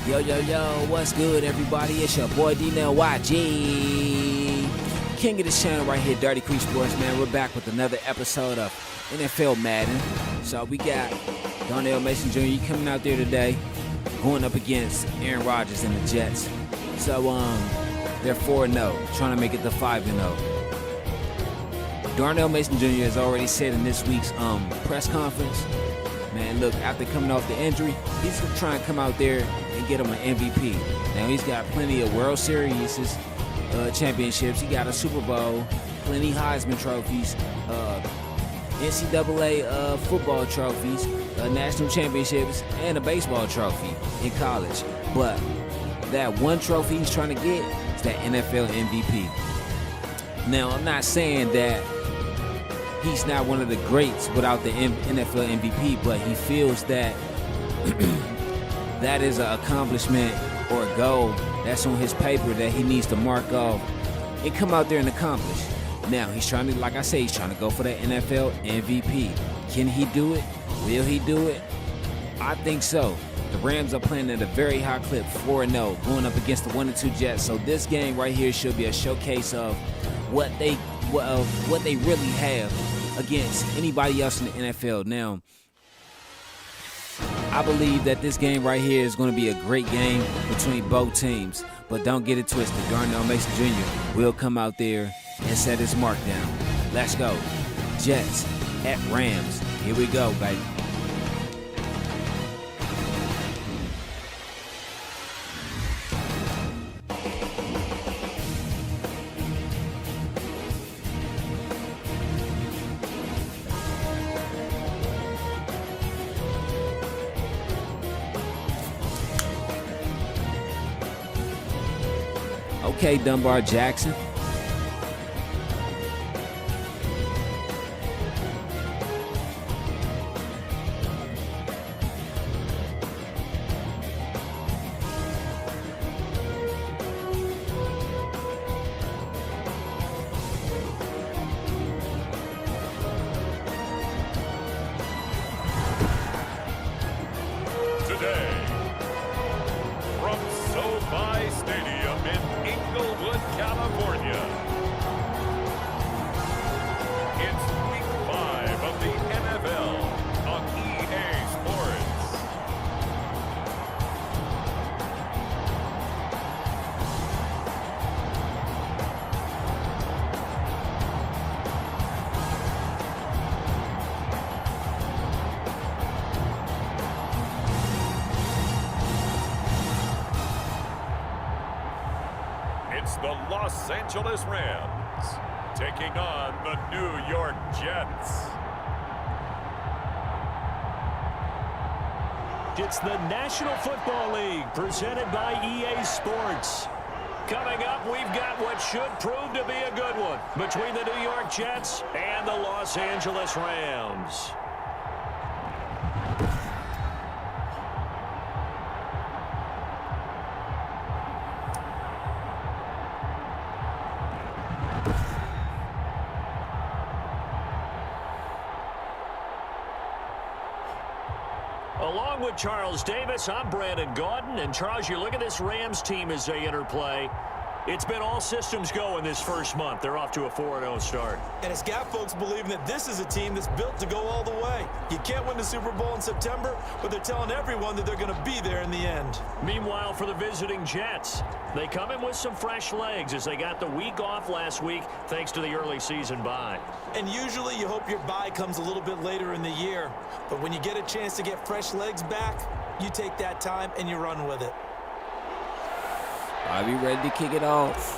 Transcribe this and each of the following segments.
Yo, yo, yo, what's good, everybody? It's your boy, D-Nell YG. King of the channel right here, Dirty Creek Sports, man. We're back with another episode of NFL Madden. So we got Darnell Mason Jr. coming out there today, going up against Aaron Rodgers and the Jets. So, they're 4-0, trying to make it to 5-0. Darnell Mason Jr. has already said in this week's press conference, man, look, after coming off the injury, he's going to try and come out there and get him an MVP. Now, he's got plenty of World Series championships. He got a Super Bowl, plenty Heisman trophies, NCAA football trophies, national championships, and a baseball trophy in college. But that one trophy he's trying to get is that NFL MVP. Now, I'm not saying that he's not one of the greats without the NFL MVP, but he feels that that is an accomplishment or a goal that's on his paper that he needs to mark off and come out there and accomplish. Now, he's trying to, like I say, he's trying to go for that NFL MVP. Can he do it? Will he do it? I think so. The Rams are playing at a very high clip, 4-0, going up against the 1-2 Jets. So this game right here should be a showcase of what they really have against anybody else in the NFL. Now, I believe that this game right here is going to be a great game between both teams. But don't get it twisted. Darnell Mason Jr. will come out there and set his mark down. Let's go. Jets at Rams. Here we go, baby. Okay, Dunbar Jackson. Today, from SoFi Stadium in Inglewood, California, it's Week 5 of the NFL on EA Sports. It's the Los Angeles Rams taking on the New York Jets. It's the National Football League presented by EA Sports. Coming up, we've got what should prove to be a good one between the New York Jets and the Los Angeles Rams. Along with Charles Davis, I'm Brandon Gaudin. And Charles, you look at this Rams team as they interplay. It's been all systems go in this first month. They're off to a 4-0 start. And it's got folks believing that this is a team that's built to go all the way. You can't win the Super Bowl in September, but they're telling everyone that they're going to be there in the end. Meanwhile, for the visiting Jets, they come in with some fresh legs as they got the week off last week thanks to the early season bye. And usually you hope your bye comes a little bit later in the year. But when you get a chance to get fresh legs back, you take that time and you run with it. Are we ready to kick it off?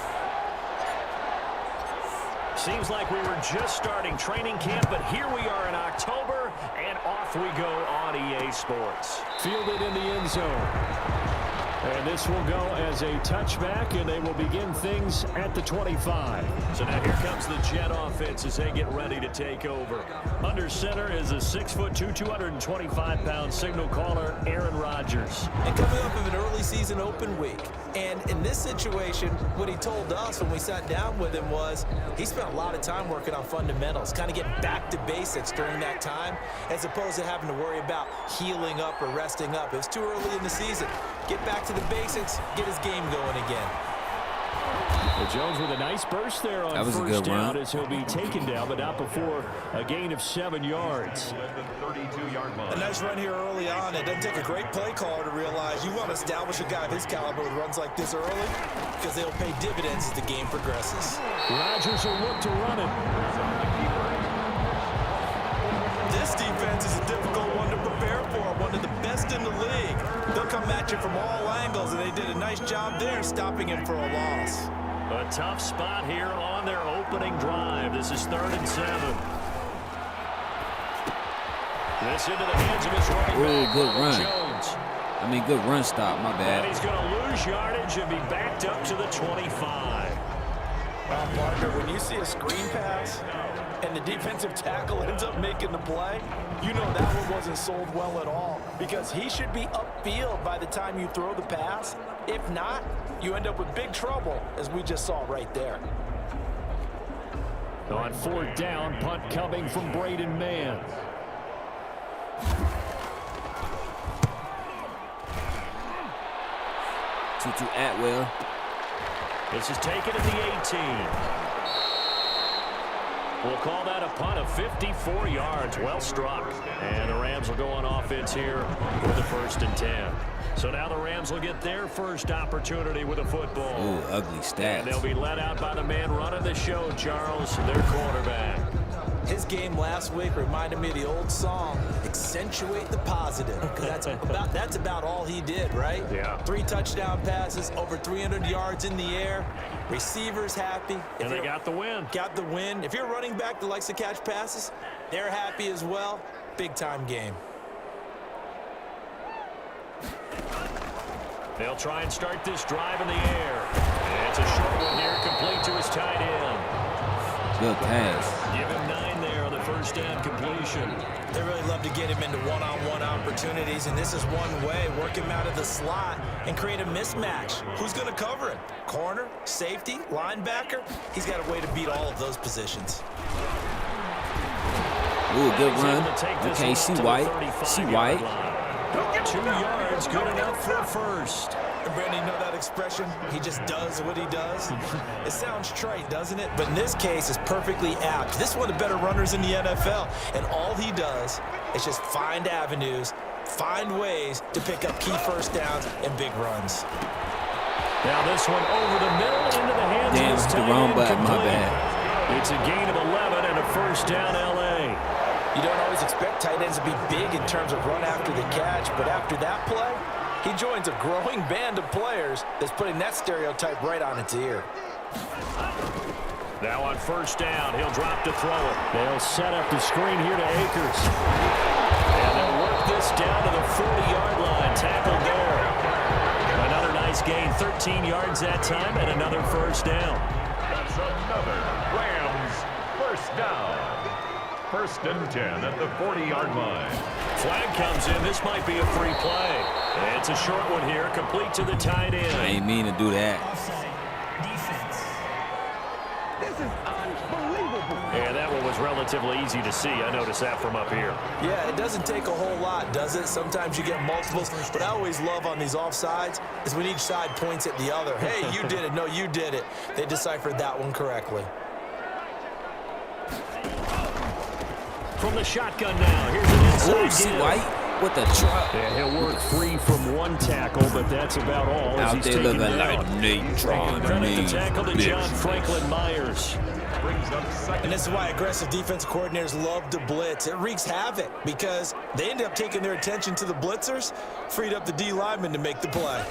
Seems like we were just starting training camp, but here we are in October, and off we go on EA Sports. Fielded in the end zone. And this will go as a touchback, and they will begin things at the 25. So now here comes the Jet offense as they get ready to take over. Under center is a 6'2", 225-pound signal caller, Aaron Rodgers. And coming up of an early season open week. And in this situation, what he told us when we sat down with him was he spent a lot of time working on fundamentals, kind of getting back to basics during that time, as opposed to having to worry about healing up or resting up. It was too early in the season. Get back to to the basics, get his game going again. Well, Jones with a nice burst there on first down as he'll be taken down, but not before a gain of 7 yards. A nice run here early on. It doesn't take a great play caller to realize you want to establish a guy of his caliber with runs like this early because they'll pay dividends as the game progresses. Rodgers will look to run it. This defense is a difficult one to prepare for, one of the best in the league. They'll come at you from all angles, and they did a nice job there stopping him for a loss. A tough spot here on their opening drive. This is 3rd and 7. This into the hands of his running back, good run. Jones. I mean, good run stop, my bad. And he's going to lose yardage and be backed up to the 25. Partner, when you see a screen pass and the defensive tackle ends up making the play, you know that one wasn't sold well at all because he should be upfield by the time you throw the pass. If not, you end up with big trouble, as we just saw right there. On 4th down, punt coming from Braden Mann. To Atwell. This is taken at the 18. We'll call that a punt of 54 yards. Well struck. And the Rams will go on offense here with the 1st and 10. So now the Rams will get their first opportunity with a football. Ooh, ugly stats. And they'll be led out by the man running the show, Charles, their quarterback. His game last week reminded me of the old song, accentuate the positive, because that's about all he did, right? Yeah. 3 touchdown passes, over 300 yards in the air, receivers happy. And they got the win. Got the win. If you're a running back that likes to catch passes, they're happy as well. Big-time game. They'll try and start this drive in the air. And it's a short one here, complete to his tight end. Good pass. Give him 9 there on the 1st down completion. They really love to get him into one-on-one opportunities, and this is one way, work him out of the slot and create a mismatch. Who's going to cover him? Corner, safety, linebacker? He's got a way to beat all of those positions. Ooh, good run. Okay, see White. 2 yards, good enough for a first. Brandon, you know that expression? He just does what he does. It sounds trite, doesn't it? But in this case, it's perfectly apt. This is one of the better runners in the NFL, and all he does is just find avenues, find ways to pick up key 1st downs and big runs. Now this one over the middle into the hands of his the wrong button, my complete. bad. It's a gain of 11 and a 1st down L.A. You don't always expect tight ends to be big in terms of run after the catch, but after that play, he joins a growing band of players that's putting that stereotype right on its ear. Now on 1st down, he'll drop to throw it. They'll set up the screen here to Akers. And they'll work this down to the 40-yard line. Tackled there. Another nice gain, 13 yards that time, and another 1st down. That's another Rams 1st down. 1st and 10 at the 40-yard line. Flag comes in. This might be a free play. It's a short one here, complete to the tight end. I ain't mean to do that. Yeah, that one was relatively easy to see. I noticed that from up here. Yeah, it doesn't take a whole lot, does it? Sometimes you get multiples. What I always love on these offsides is when each side points at the other. Hey, you did it. No, you did it. They deciphered that one correctly. From the shotgun now, here's an inside See give. White with the truck. Yeah, he'll work free from 1 tackle, but that's about all. Out as there he's looking taken down. like Natron. Credit the tackle to John Franklin Myers. Brings up 2nd. And this is why aggressive defensive coordinators love to blitz. It wreaks havoc because they end up taking their attention to the blitzers, freed up the D lineman to make the play.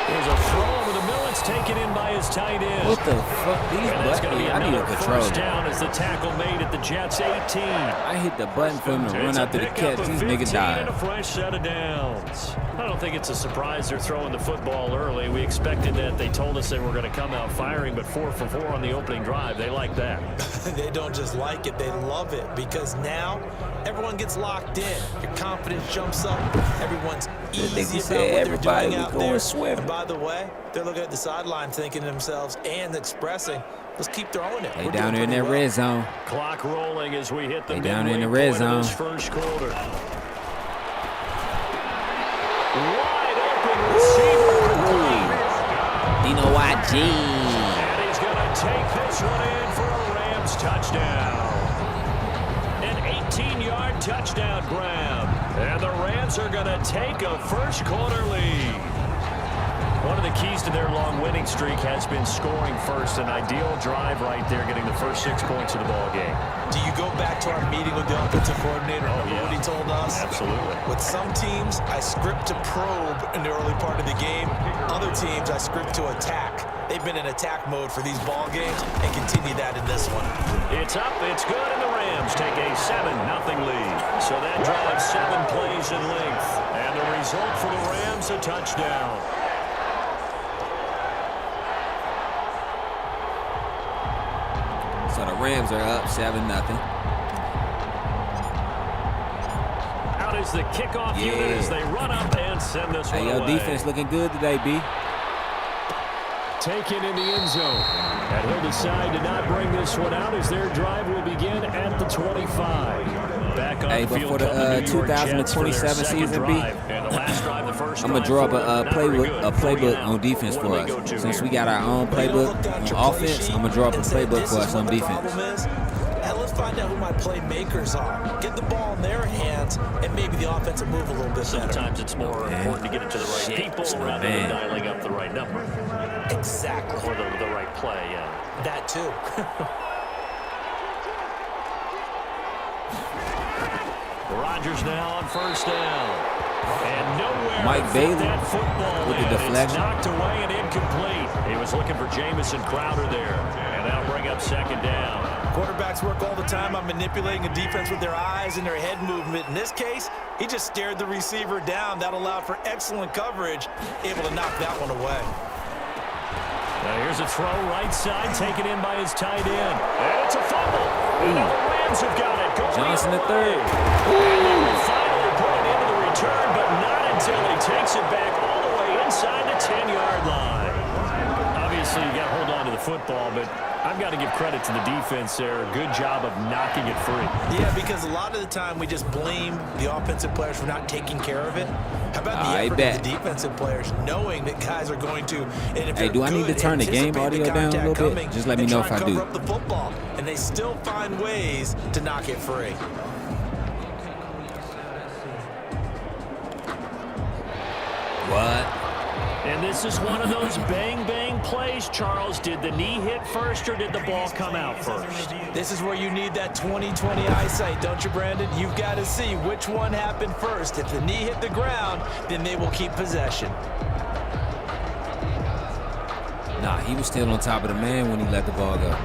There's a throw over the middle. It's taken in by his tight end. What the fuck? These And that's going to be buttons. I need a another control. 1st down as the tackle made at the Jets' 18. I hit the button for him to run It's a after the pickup catch. of These 15 niggas and a died. fresh set of downs. I don't think it's a surprise they're throwing the football early. We expected that. They told us they were going to come out firing, but 4 for 4 on the opening drive. They like that. They don't just like it, they love it because now everyone gets locked in. Your confidence jumps up. Everyone's easy about what they're doing out there. Swift. And by the way, they're looking at the sideline thinking to themselves and expressing, let's keep throwing it. They We're down doing there in that pretty well. red zone. Clock rolling as we hit the They down in midway the red point of this zone. first quarter. Wide open receiver complete. Dino YG. And he's going to take this one in for a Rams touchdown. An 18-yard touchdown grab. And the Rams are going to take a first-quarter lead. One of the keys to their long winning streak has been scoring first. An ideal drive right there, getting the first 6 points of the ball game. Do you go back to our meeting with the offensive coordinator? Remember what he told us? Absolutely. With some teams, I script to probe in the early part of the game. Other teams, I script to attack. They've been in attack mode for these ball games and continue that in this one. It's up, it's good, and the Rams take a 7-0 lead. So that drives 7 plays in length. And the result for the Rams, a touchdown. So the Rams are up 7-0. Out is the kickoff unit as they run up and send this one Hey, your away. defense looking good today, B. Taken in the end zone. And he'll decide to not bring this one out as their drive will begin at the 25. Back on Hey, the but field for the come the New York Jets for their 2027 second season, B, drive. And the last drive, the first I'm going to drive draw for up them, a not very playbook, good. 3 playbook and out. on defense What do for they go us. to Since here? we got our own playbook on offense, I'm going to draw up a playbook for us on defense. Let's find out who my playmakers are. Get the ball in their hands, and maybe the offense will move a little bit better. Sometimes it's more important to get it to the right people rather than dialing up the right number. Exactly. Or the right play, yeah. That too. Rodgers now on first down. And nowhere Mike to fit Bailey that football with the in. deflection. It's knocked away and incomplete. He was looking for Jamison Crowder there. And that'll bring up second down. Quarterbacks work all the time on manipulating a defense with their eyes and their head movement. In this case, he just stared the receiver down. That allowed for excellent coverage, able to knock that one away. Now here's a throw right side, taken in by his tight end. And it's a fumble. Now the Rams have got it. Johnson the third. And they will finally put it into the return, but not until he takes it back all the way inside the 10-yard line. Obviously, you got to hold on to the football, but I've got to give credit to the defense there. Good job of knocking it free. Yeah, because a lot of the time we just blame the offensive players for not taking care of it. How about the effort of the defensive players knowing that guys are going to? And if Hey, do I need to turn the game audio down a little bit? Just let me know if I do. Cover up the football, and they still find ways to knock it free. What? And this is one of those bang-bang plays, Charles. Did the knee hit first or did the ball come out first? This is where you need that 20/20 eyesight, don't you, Brandon? You've got to see which one happened first. If the knee hit the ground, then they will keep possession. Nah, he was still on top of the man when he let the ball go.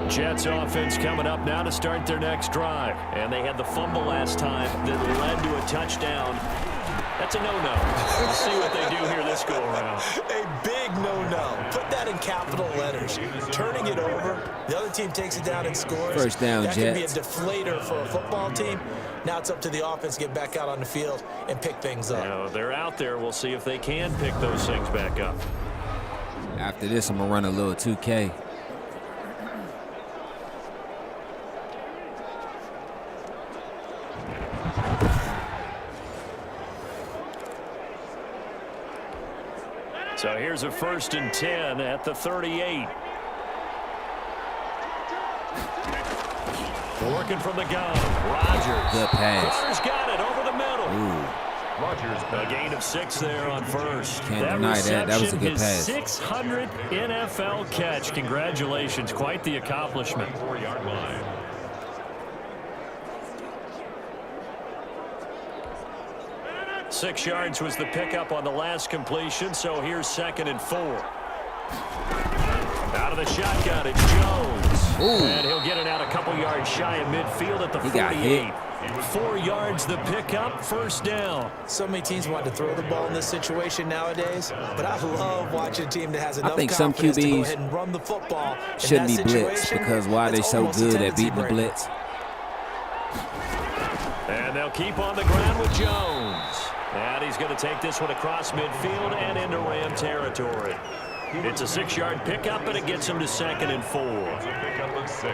Jets offense coming up now to start their next drive. And they had the fumble last time that led to a touchdown. That's a no-no. We'll see what they do here this go-around. A big no-no. Put that in capital letters. Turning it over, the other team takes it down and scores. First down, That Jets. can be a deflator for a football team. Now it's up to the offense to get back out on the field and pick things up. You know, they're out there. We'll see if they can pick those things back up. After this, I'm going to run a little 2K. So here's a 1st and 10 at the 38. Working from the gun. Rodgers. Good pass. Carter's got it over the middle. Ooh. Rodgers, a gain of 6 there on first. Can't deny that. That was a good pass. His 600th NFL catch. Congratulations. Quite the accomplishment. 4-yard line. Six yards was the pickup on the last completion, so here's 2nd and 4. Out of the shotgun, it's Jones. Ooh. And he'll get it out a couple yards shy of midfield at the 48. He got hit. 4 yards the pickup, first down. So many teams want to throw the ball in this situation nowadays, but I love watching a team that has enough think some confidence to go QBs ahead and run the football. shouldn't be blitzed because why are they so good at beating the blitz? And they'll keep on the ground with Jones. And he's going to take this one across midfield and into Ram territory. It's a 6-yard pickup, and it gets him to 2nd and 4. It's a pickup of 6.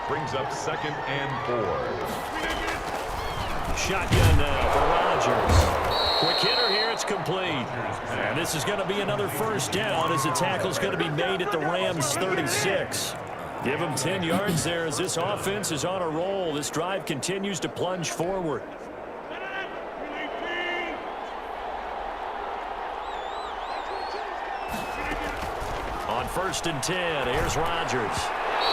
Brings up 2nd and 4. Shotgun now for Rodgers. Quick hitter here, it's complete. And this is going to be another first down as the tackle's going to be made at the Rams' 36. Give them 10 yards there as this offense is on a roll. This drive continues to plunge forward. On 1st and 10, here's Rodgers.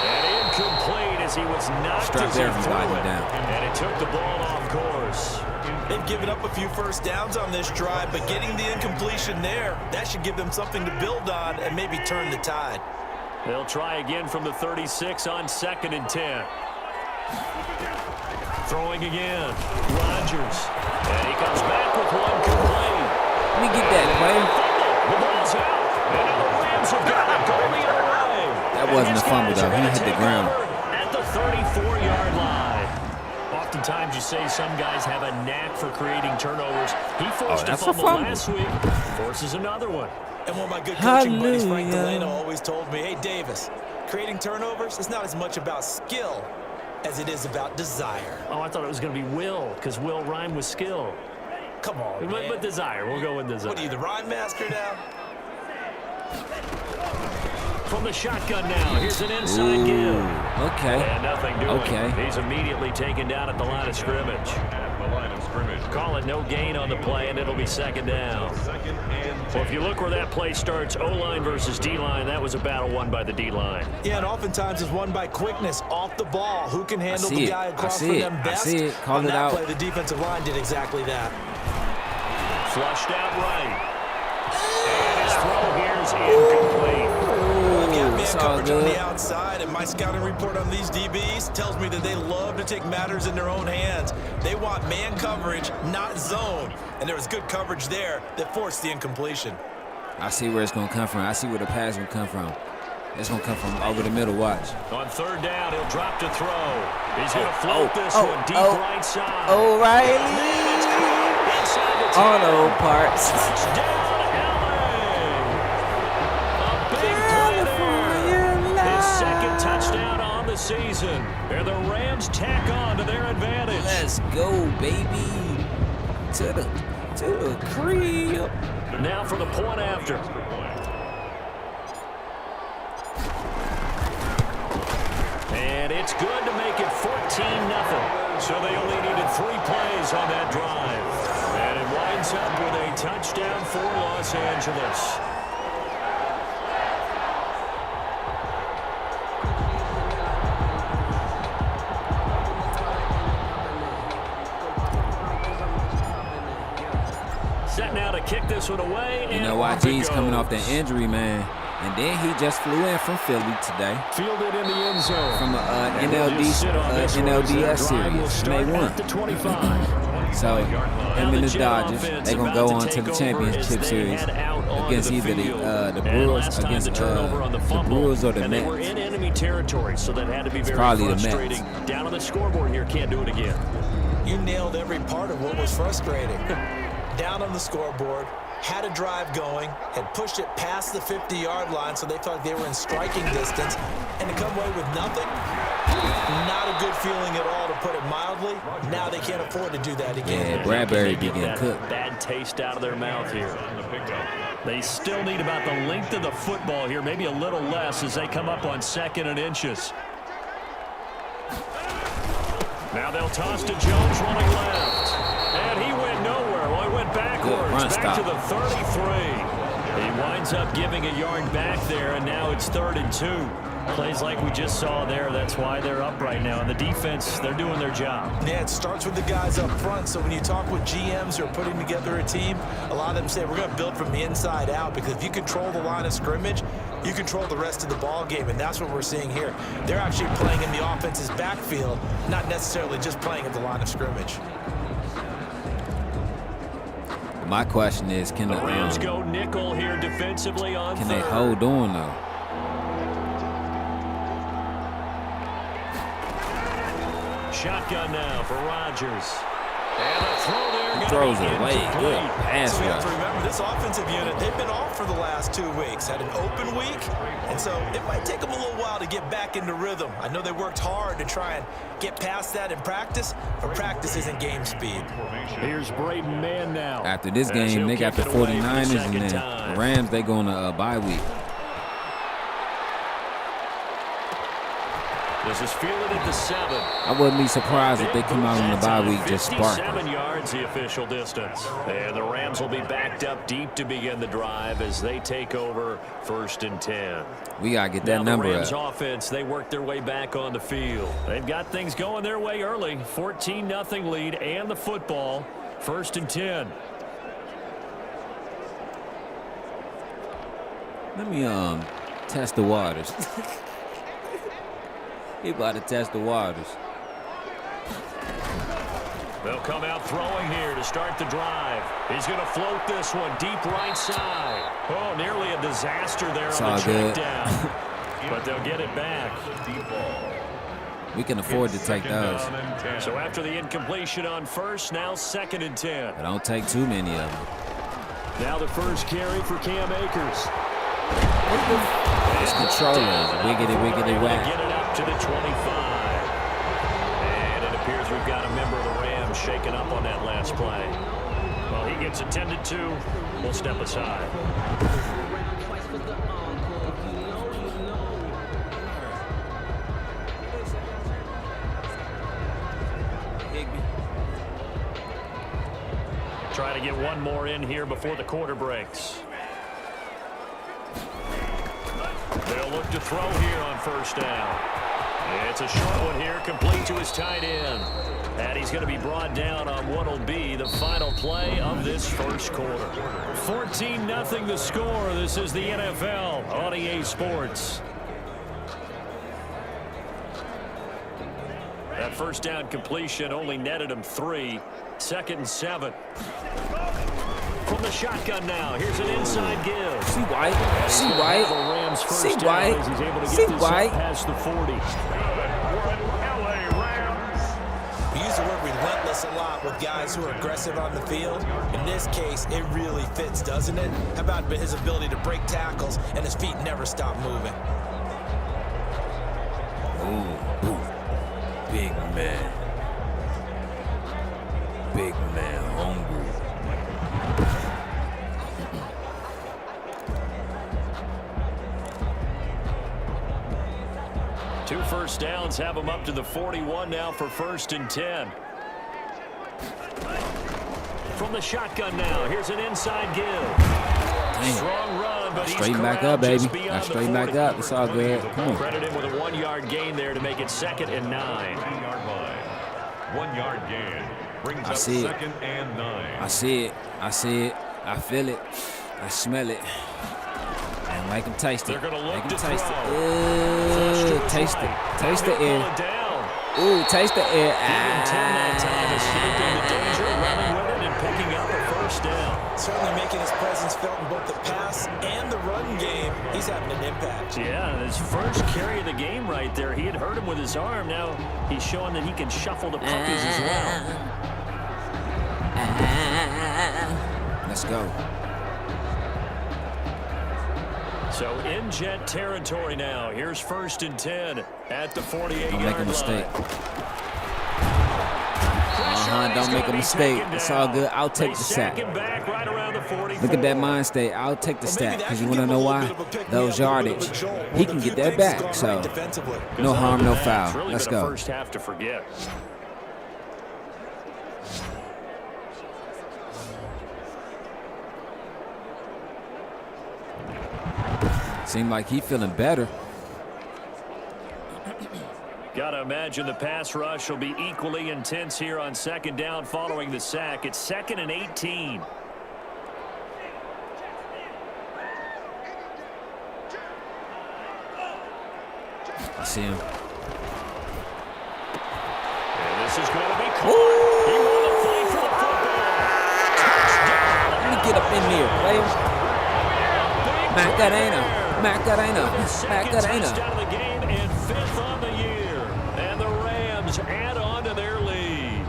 And incomplete as he was knocked as he threw it. And it took the ball off course. They've given up a few first downs on this drive, but getting the incompletion there, that should give them something to build on and maybe turn the tide. They'll try again from the 36 on 2nd and 10. Throwing again. Rodgers. And he comes back with one complete. Let me get that, player. The ball's out. And now the Rams have got it going the other way. That wasn't a fumble, though. He hit the ground. At the 34-yard line. Oftentimes you say some guys have a knack for creating turnovers. He forced a fumble last week. Forces another one. And one of my good coaching buddies, Frank Delano, always told me, hey, Davis, creating turnovers is not as much about skill as it is about desire. Oh, I thought it was going to be will, because will rhyme with skill. Come on, man. But desire. We'll go with desire. What are you, the rhyme master now? From the shotgun now. Here's an inside give. Okay. And nothing doing. Okay. He's immediately taken down at the line of scrimmage. At the line of scrimmage. Call it no gain on the play, and it'll be 2nd down. 2nd and 10. Well, if you look where that play starts, O-line versus D-line, that was a battle won by the D-line. Yeah, and oftentimes it's won by quickness off the ball. Who can handle the guy across from them best? I see it. Call it out. On that play, the defensive line did exactly that. Flushed out right. And his throw here is incomplete. Man coverage on the outside, and my scouting report on these DBs tells me that they love to take matters in their own hands. They want man coverage, not zone. And there was good coverage there that forced the incompletion. I see where it's going to come from. I see where the pass will come from. It's going to come from over the middle. Watch. On 3rd down, he'll drop to throw. He's going to float this one deep right side. O'Reilly. Auto parts. Touchdown. Touchdown on the season. And the Rams tack on to their advantage. Let's go, baby. To the crib. Now for the point after. And it's good to make it 14-0. So they only needed 3 plays on that drive. And it winds up with a touchdown for Los Angeles. Now to kick this one away. You know why G's coming off the injury, man. And then he just flew in from Philly today. Fielded in the end zone. From NLDS series. They won. So him and the Dodgers, they're going to go on to the championship series against either the Brewers, against the Brewers or the Mets. They were in enemy territory, so that had to be very frustrating. Down on the scoreboard here, can't do it again. You nailed every part of what was frustrating. Down on the scoreboard, had a drive going, had pushed it past the 50-yard line, so they felt like they were in striking distance, and to come away with nothing, not a good feeling at all, to put it mildly. Now they can't afford to do that again. Yeah, Bradbury began cooked. Bad taste out of their mouth here. They still need about the length of the football here, maybe a little less as they come up on 2nd and inches. Now they'll toss to Jones running left. And he went nowhere. Well, he went backwards, back to the 33. He winds up giving a yard back there, and now it's 3rd and 2. Plays like we just saw there. That's why they're up right now. And the defense, they're doing their job. Yeah, it starts with the guys up front. So when you talk with GMs who are putting together a team, a lot of them say we're going to build from the inside out, because if you control the line of scrimmage, you control the rest of the ball game, and that's what we're seeing here. They're actually playing in the offense's backfield, not necessarily just playing at the line of scrimmage. My question is, can the Rams go nickel here defensively on can third. they hold on though? Shotgun now for Rodgers. And a throw there. He throws it away. Good pass So we have rush. to remember, this offensive unit, they've been off for the last 2 weeks, had an open week, and so it might take them a little while to get back into rhythm. I know they worked hard to try and get past that in practice, but practice isn't game speed. Here's Braden Mann now. After this game, they got the 49ers, and then the Rams, they go on a bye week. This is fielded at the 7. I wouldn't be surprised if they come out on the bye week just sparking. 57 yards the official distance. And the Rams will be backed up deep to begin the drive as they take over 1st and 10. We got to get that Now number the Rams up. offense, they work their way back on the field. They've got things going their way early. 14-0 lead and the football. 1st and 10. Let me test the waters. He about to test the waters. They'll come out throwing here to start the drive. He's going to float this one deep right side. Oh, nearly a disaster there It's on all the good. check down. But they'll get it back. We can afford to take those. So after the incompletion on 1st, now 2nd and 10. But don't take too many of them. Now the first carry for Cam Akers. It's controllers. Wiggity, wiggity, Able to whack. get it up to the 25. And it appears we've got a member of the Rams shaken up on that last play. Well, he gets attended to. We'll step aside. Try to get one more in here before the quarter breaks. They'll look to throw here on 1st down. It's a short one here, complete to his tight end. And he's going to be brought down on what will be the final play of this 1st quarter. 14-0 the score. This is the NFL on EA Sports. That 1st down completion only netted him 3. 2nd and 7. From the shotgun now, here's an inside give. See White. See White. See White. He's able to See get this White. up past the 40. We use the word relentless a lot with guys who are aggressive on the field. In this case, it really fits, doesn't it? How about his ability to break tackles and his feet never stop moving? Ooh. Big man. Big man hungry. 2 first downs have him up to the 41 now for 1st and 10. From the shotgun now, here's an inside give. Damn. Strong run, but he's Straighten back corralled up, baby. just beyond Now the straighten back 40. up. It's all good. Come on. Credit him with a 1-yard gain there to make it 2nd and 9. 1-yard gain. Brings I up see it. 2nd and 9. I see it. I see it. I feel it. I smell it. And make them taste it. They're gonna look Make them to taste throw. it. Taste it. Taste the air. Pull it down. Ooh, taste the air. Even 10 that Ah. time, escaping the danger, running with it, and picking up a 1st down. Certainly making his presence felt in both the pass and the run game. He's having an impact. Yeah, his first carry of the game right there. He had hurt him with his arm. Now he's showing that he can shuffle the puppies as well. Let's go. So in jet territory now. Here's 1st and 10 at the 48-yard line. Don't make a mistake. Don't make a mistake. It's all good. I'll take the sack. Back right around the 44. Look at that mind state. I'll take the sack because you want to know why? Those yardage. He can get that back. So no harm, no It's foul. really Let's been a go. first half to forget. Seemed like he feeling better. Got to imagine the pass rush will be equally intense here on 2nd down following the sack. It's 2nd and 18. see him. And this is going to be caught. He won the fight for the football. Touchdown. Let me get up in here, player. Macarena. Touchdown of the game and 5th on the year. And the Rams add on to their lead.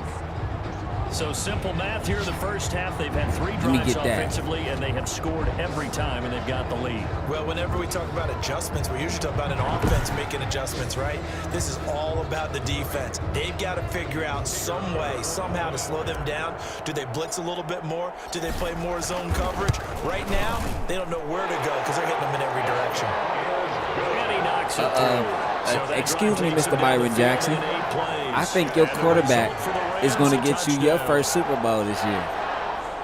So simple math here in the first half. They've had 3 drives offensively, and they have scored every time, and they've got the lead. Well, whenever we talk about adjustments, we usually talk about an offense making adjustments, right? This is all about the defense. They've got to figure out some way, somehow to slow them down. Do they blitz a little bit more? Do they play more zone coverage? Right now, they don't know where to go because they're hitting them in every direction. And he knocks it through. Excuse me, Mr. Byron Jackson. I think your quarterback is going to get you your first Super Bowl this year.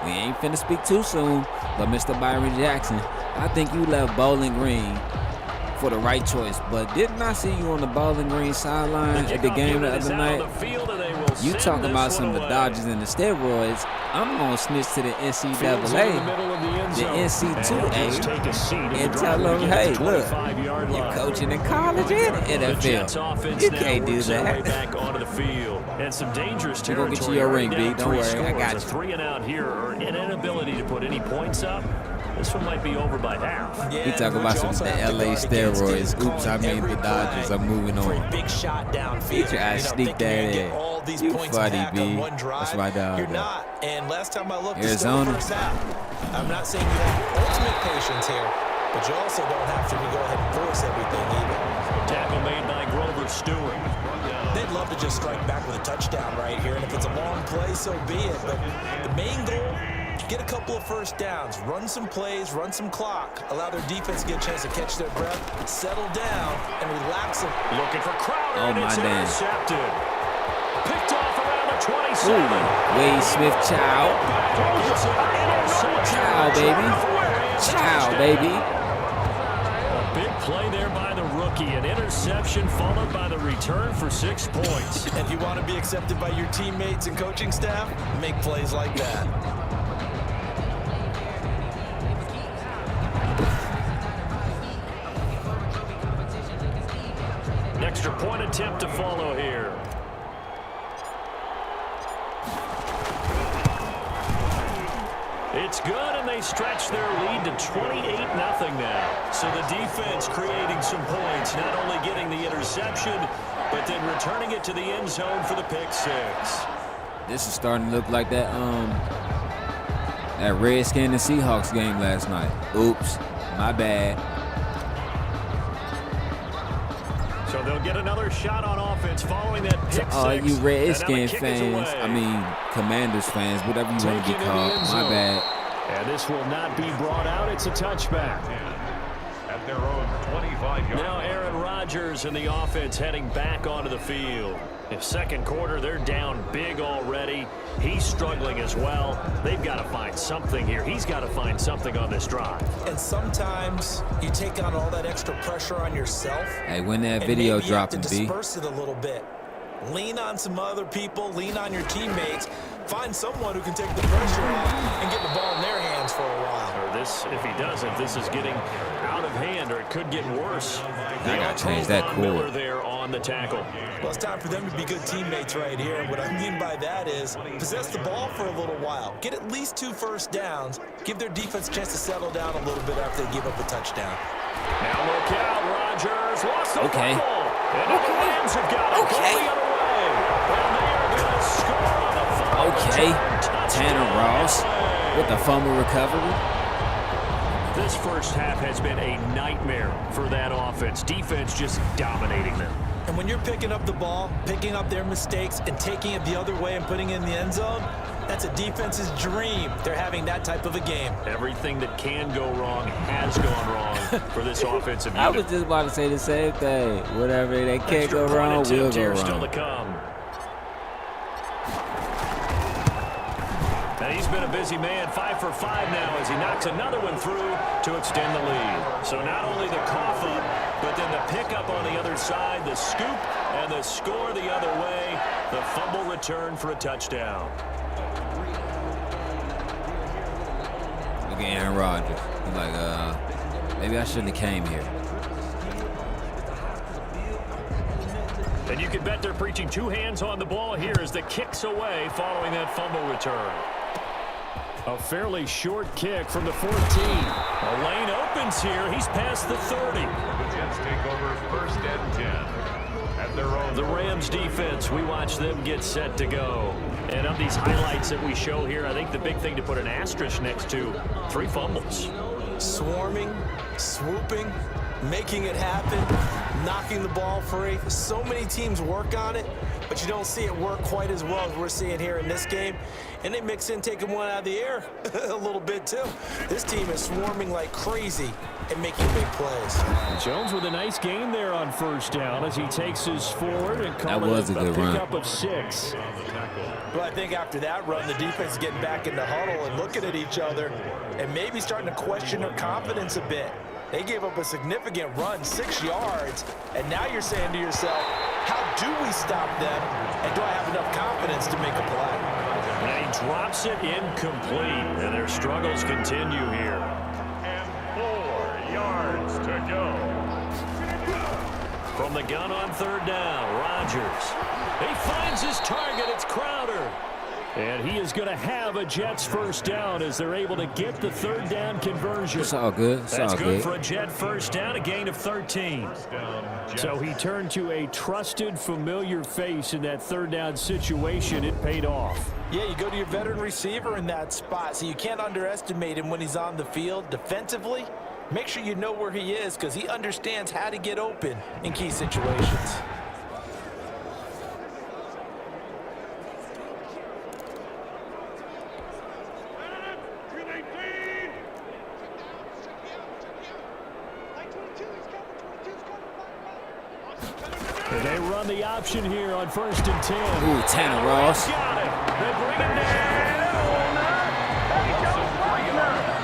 We ain't finna speak too soon, but Mr. Byron Jackson, I think you left Bowling Green for the right choice. But didn't I see you on the Bowling Green sideline at the game the other night? You talking about some of the Dodgers and the steroids. I'm going to snitch to the NCAA, the NC2A, and tell them, hey, look, you're coaching in college and NFL. You can't do that. Back onto the field. And some dangerous territory. Go get you your ring, B. Don't worry, I got you. 3 and out here, or an inability to put any points up. This one might be over by half. He talking about some of the LA steroids. Oops, I mean the Dodgers. I'm moving on. Big shot downfield. Get your ass sneak that in. You funny, B. That's my dog. You're not. And last time I looked, Arizona. First half. I'm not saying you have ultimate patience here, but you also don't have to go ahead and force everything either. Tackle made by Grover Stewart. They'd love to just strike back with a touchdown right here, and if it's a long play, so be it. But the main goal, get a couple of first downs, run some plays, run some clock, allow their defense to get a chance to catch their breath, settle down, and relax them. Looking for Crowder, oh, and it's intercepted. Picked off around the 27. Wade Smith-Child. Child, baby. A big play there by the rookie. An interception followed by the return for 6 points. If you want to be accepted by your teammates and coaching staff, make plays like that. Extra point attempt to follow here. It's good, and they stretch their lead to 28-0 now. So the defense creating some points, not only getting the interception, but then returning it to the end zone for the pick 6. This is starting to look like that Redskins and Seahawks game last night. Oops, my bad. So they'll get another shot on offense following that pick 6. All you Redskins fans, I mean Commanders fans, whatever you want to be called, my bad. And this will not be brought out. It's a touchback. At their own 25-yard. Now Aaron Rodgers and the offense heading back onto the field. If second quarter, they're down big already. He's struggling as well. They've got to find something here. He's got to find something on this drive. And sometimes you take on all that extra pressure on yourself. Hey, when that video dropping, B. Disperse it a little bit. Lean on some other people. Lean on your teammates. Find someone who can take the pressure off and get the ball in their hands for a while. Or this, if he doesn't, this is getting out of hand, or it could get worse. I got to change that cord. There on the tackle. Well, it's time for them to be good teammates right here. And what I mean by that is possess the ball for a little while. Get at least 2 first downs. Give their defense a chance to settle down a little bit after they give up a touchdown. Now look out, Rodgers lost the football. And the Rams have got it going the other way. And they are going to score on the fumble. Okay, Tanner Ross with the fumble recovery. This first half has been a nightmare for that offense. Defense just dominating them. And when you're picking up the ball, picking up their mistakes, and taking it the other way and putting it in the end zone, that's a defense's dream. They're having that type of a game. Everything that can go wrong has gone wrong for this offensive unit. I was just about to say the same thing. Whatever that can't go wrong, will go wrong. Still to come. And he's been a busy man, 5 for 5 now as he knocks another one through to extend the lead. So not only the cough up, but then the pickup on the other side, the scoop, and the score the other way. The fumble return for a touchdown. Look at Aaron Rodgers. He's like, maybe I shouldn't have came here. And you can bet they're preaching two hands on the ball here as the kick's away following that fumble return. A fairly short kick from the 14. A lane opens here. He's past the 30. The Jets take over first and 10 at their own. The Rams defense, we watch them get set to go. And of these highlights that we show here, I think the big thing to put an asterisk next to, 3 fumbles. Swarming, swooping, making it happen, knocking the ball free. So many teams work on it, but you don't see it work quite as well as we're seeing here in this game. And they mix in taking one out of the air a little bit, too. This team is swarming like crazy and making big plays. Jones with a nice gain there on first down as he takes his forward and calls it a pickup of 6. But I think after that run, the defense is getting back in the huddle and looking at each other and maybe starting to question their confidence a bit. They gave up a significant run, 6 yards, and now you're saying to yourself, how do we stop them, and do I have enough confidence to make a play? And he drops it incomplete, and their struggles continue here. And 4 yards to go. From the gun on third down, Rodgers. He finds his target. It's Crowder. And he is going to have a Jets first down as they're able to get the third down conversion. It's all good. It's That's all good good for a Jet first down, a gain of 13. So he turned to a trusted, familiar face in that third down situation. It paid off. Yeah, you go to your veteran receiver in that spot, so you can't underestimate him when he's on the field. Defensively, make sure you know where he is because he understands how to get open in key situations. And they run the option here on first and 10. Ooh, Tanner Ross. Got it. They bring him down.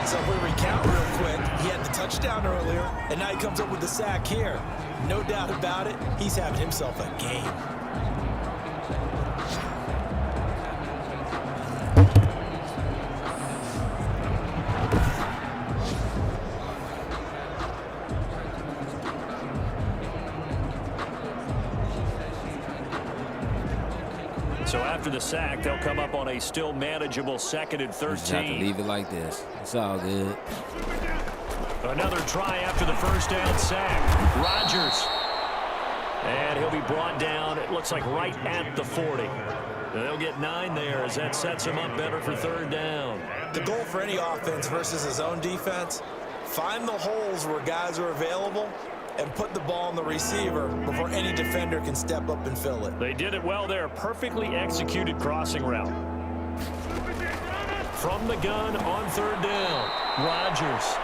So if we recount real quick, he had the touchdown earlier, and now he comes up with the sack here. No doubt about it, he's having himself a game. So after the sack, they'll come up on a still manageable 2nd and Just have to 13. leave it like this. It's all good. Another try after the first down sack. Rodgers. And he'll be brought down, it looks like right at the 40. They'll get 9 there as that sets him up better for third down. The goal for any offense versus his own defense, find the holes where guys are available and put the ball on the receiver before any defender can step up and fill it. They did it well there. Perfectly executed crossing route. From the gun on third down. Rodgers.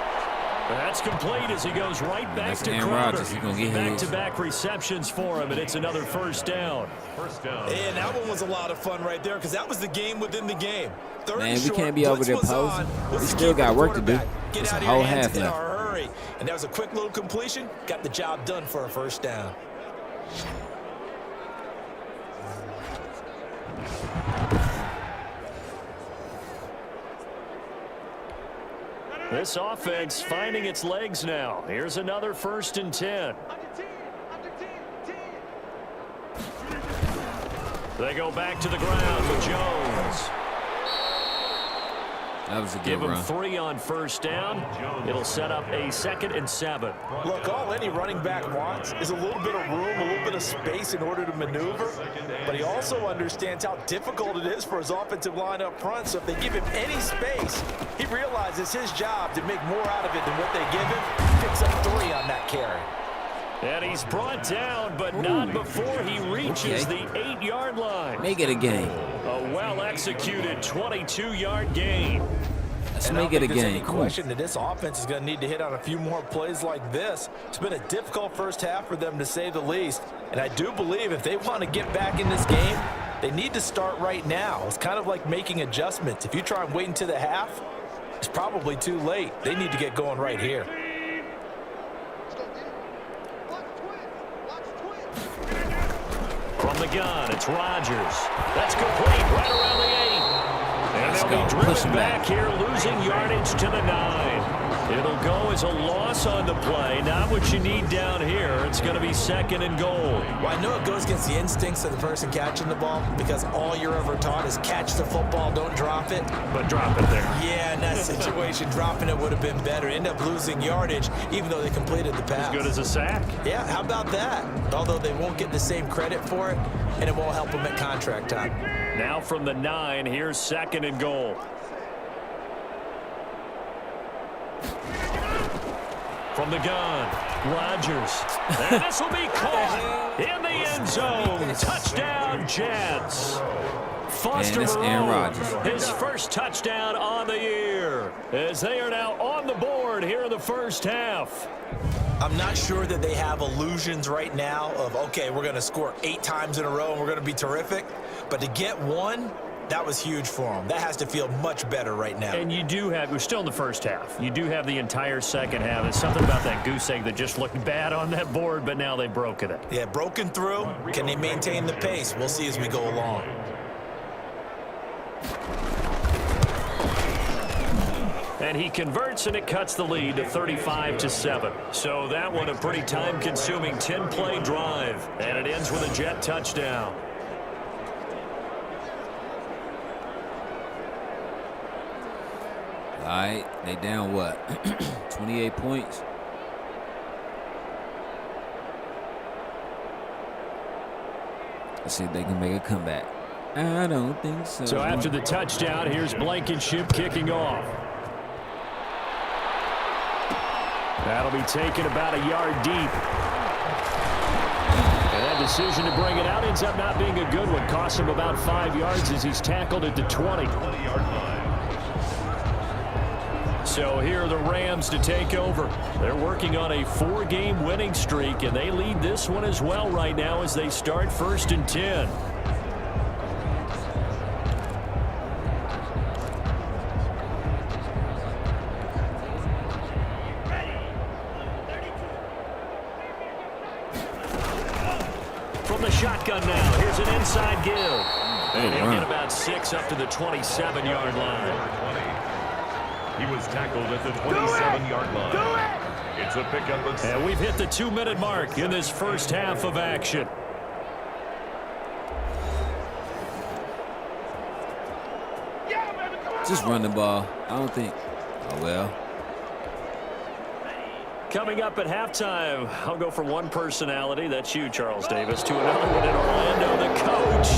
That's complete as he goes right back That's to Aaron Crowder. Rodgers. He's gonna get his. Back-to-back receptions for him, and it's another first down. First down. And that one was a lot of fun right there because that was the game within the game. Third Man, and we short, can't be over blitz there was posing. on. We Let's still keep got the work to do. quarterback. Get It's a out of whole your hands half in a left. hurry. And that was a quick little completion. Got the job done for a first down. This offense finding its legs now. Here's another 1st and 10. They go back to the ground with Jones. That was a Give good him run. 3 on first down. It'll set up a 2nd and 7. Look, all any running back wants is a little bit of room, a little bit of space in order to maneuver. But he also understands how difficult it is for his offensive line up front. So if they give him any space, he realizes his job to make more out of it than what they give him. Picks up 3 on that carry. And he's brought down, but not before he reaches the 8-yard line. Make it a game. A well-executed 22-yard gain. Let's And make it a there's any game. Cool. question that this offense is going to need to hit on a few more plays like this. It's been a difficult first half for them, to say the least. And I do believe if they want to get back in this game, they need to start right now. It's kind of like making adjustments. If you try and wait until the half, it's probably too late. They need to get going right here. From the gun, it's Rodgers. That's complete right around the 8. And Let's they'll go. be Push driven him back back. here, losing yardage to the 9. It'll go as a loss on the play. Not what you need down here. It's going to be 2nd and goal. Well, I know it goes against the instincts of the person catching the ball because all you're ever taught is catch the football, don't drop it. But drop it there. Yeah, in that situation, dropping it would have been better. End up losing yardage, even though they completed the pass. As good as a sack. Yeah, how about that? Although they won't get the same credit for it, and it won't help them at contract time. Now from the 9, here's 2nd and goal. From the gun, Rodgers. And this will be caught in the end zone. Touchdown, Jets. Foster Moreau, his first touchdown on the year, as they are now on the board here in the first half. I'm not sure that they have illusions right now of, okay, we're going to score 8 times in a row and we're going to be terrific. But to get one, that was huge for them. That has to feel much better right now. And you do have, we're still in the first half. You do have the entire second half. There's something about that goose egg that just looked bad on that board, but now they've broken it. Yeah, broken through. Can they maintain the pace? We'll see as we go along. And he converts, and it cuts the lead to 35-7. So that one a pretty time-consuming 10-play drive. And it ends with a Jet touchdown. All right, they down what? 28 points. Let's see if they can make a comeback. I don't think so. So after the touchdown, here's Blankenship kicking off. That'll be taken about a yard deep. And that decision to bring it out ends up not being a good one. Costs him about 5 yards as he's tackled at the 20. So here are the Rams to take over. They're working on a 4-game winning streak, and they lead this one as well right now as they start 1st and 10. From the shotgun now, here's an inside give. And he'll get about 6 up to the 27-yard line. He was tackled at the 27-yard line. It's a pickup of... And we've hit the 2-minute mark in this first half of action. Just run the ball. I don't think. Oh, well. Coming up at halftime, I'll go from one personality, that's you, Charles Davis, to another one in Orlando, the coach.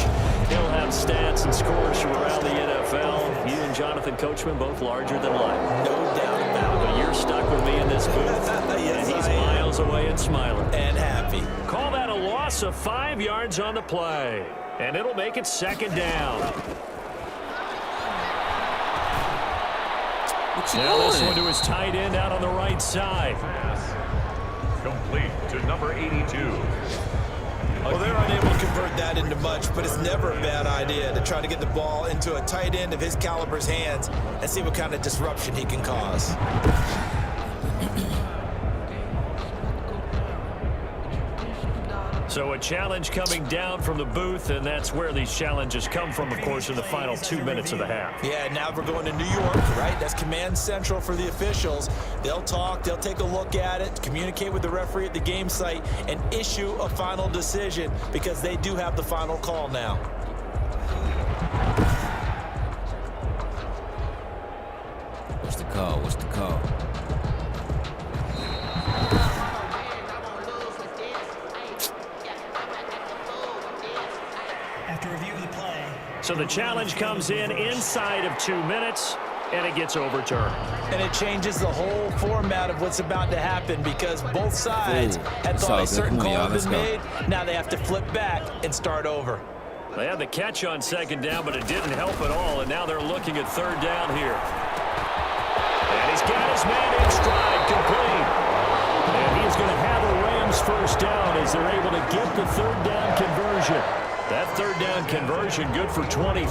He'll have stats and scores from around the NFL. You and Jonathan Coachman both larger than life. No doubt about it. But you're stuck with me in this booth. Yes, and he's I am. miles away and smiling. And happy. Call that a loss of 5 yards on the play. And it'll make it 2nd down. Now this one to his tight end out on the right side. Complete to number 82. Well, they're unable to convert that into much, but it's never a bad idea to try to get the ball into a tight end of his caliber's hands and see what kind of disruption he can cause. So a challenge coming down from the booth, and that's where these challenges come from, of course, in the final 2 minutes of the half. Yeah, now we're going to New York, right? That's command central for the officials. They'll talk, they'll take a look at it, communicate with the referee at the game site, and issue a final decision because they do have the final call now. What's the call? What's the call? So the challenge comes in inside of 2 minutes, and it gets overturned. And it changes the whole format of what's about to happen because both sides had thought a certain call had been made. Now they have to flip back and start over. They had the catch on 2nd down, but it didn't help at all, and now they're looking at 3rd down here. And he's got his man in stride, complete. And he's going to have a Rams 1st down as they're able to get the 3rd down conversion. That 3rd down conversion good for 23.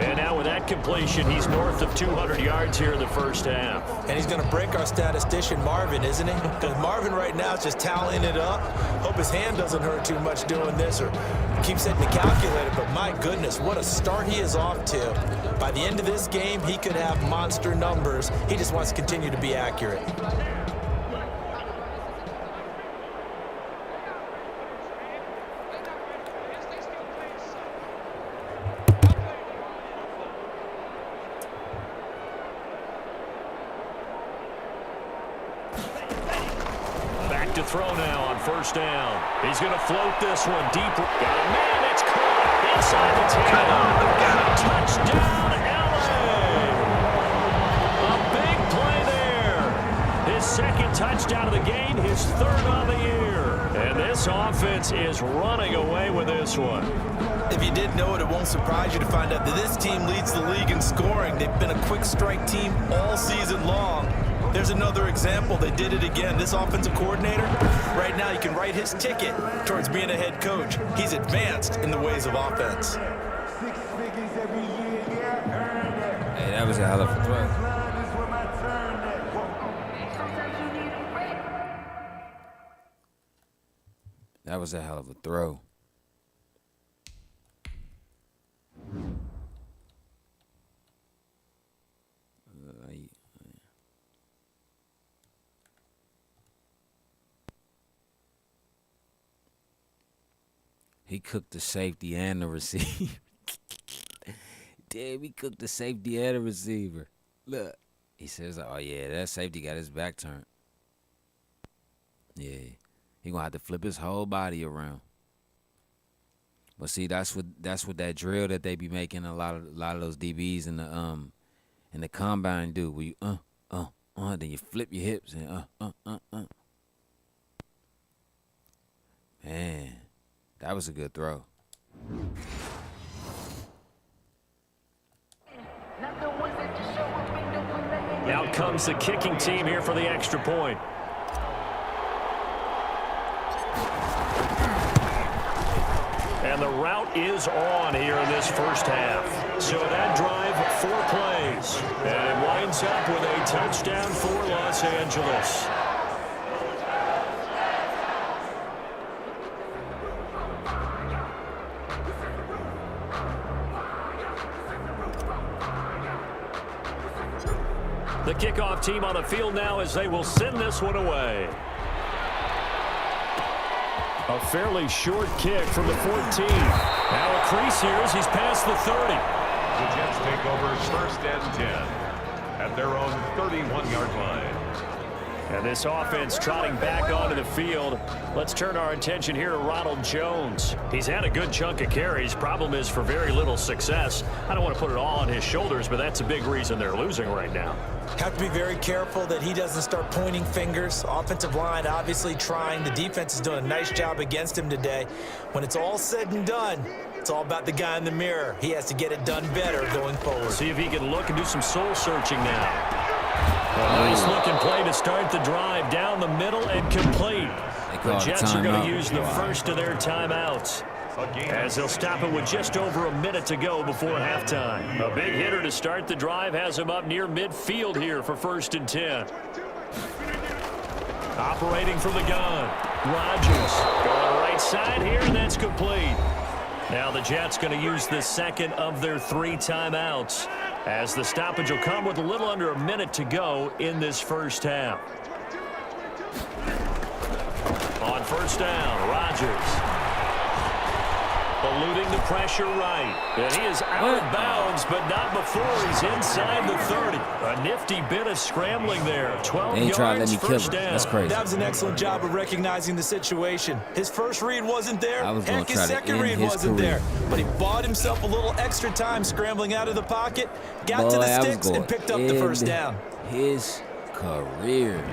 And now with that completion, he's north of 200 yards here in the first half. And he's going to break our statistician Marvin, isn't he? Because Marvin right now is just tallying it up. Hope his hand doesn't hurt too much doing this or keep setting the calculator. But my goodness, what a start he is off to. By the end of this game, he could have monster numbers. He just wants to continue to be accurate. To throw now on first down. He's going to float this one deep. Got a man. It's caught inside the 10. Touchdown, LA. A big play there. His second touchdown of the game, his third on the year. And this offense is running away with this one. If you did know it, it won't surprise you to find out that this team leads the league in scoring. They've been a quick strike team all season long. There's another example. They did it again. This offensive coordinator, right now, you can write his ticket towards being a head coach. He's advanced in the ways of offense. Hey, that was a hell of a throw. That was a hell of a throw. He cooked the safety and the receiver. Damn, he cooked the safety and the receiver. Look. He says, oh, yeah, that safety got his back turned. Yeah. He going to have to flip his whole body around. But see, that's what that drill that they be making a lot of those DBs in the combine do. Where you then you flip your hips and Man. That was a good throw. Out comes the kicking team here for the extra point. And the route is on here in this first half. So that drive, 4 plays. And it winds up with a touchdown for Los Angeles. The kickoff team on the field now as they will send this one away. A fairly short kick from the 14. Now a crease here as he's past the 30. The Jets take over first and 10 at their own 31-yard line. And this offense trotting back onto the field. Let's turn our attention here to Ronald Jones. He's had a good chunk of carries. Problem is for very little success. I don't want to put it all on his shoulders, but that's a big reason they're losing right now. Have to be very careful that he doesn't start pointing fingers. Offensive line obviously trying. The defense is doing a nice job against him today. When it's all said and done, it's all about the guy in the mirror. He has to get it done better going forward. See if he can look and do some soul searching now. A nice looking play to start the drive down the middle and complete. The Jets are going to use the first of their timeouts as they'll stop it with just over a minute to go before halftime. A big hitter to start the drive has him up near midfield here for first and 10. Operating from the gun, Rodgers going right side here, and that's complete. Now the Jets going to use the second of their 3 timeouts as the stoppage will come with a little under a minute to go in this first half. On first down, Rodgers eluding the pressure right. And he is out of bounds, but not before he's inside the 30. A nifty bit of scrambling there. 12 yards, first down. That's crazy. That was an excellent job of recognizing the situation. His first read wasn't there. Heck, his second read wasn't there. But he bought himself a little extra time scrambling out of the pocket, got to the sticks, and picked up the first down. His career.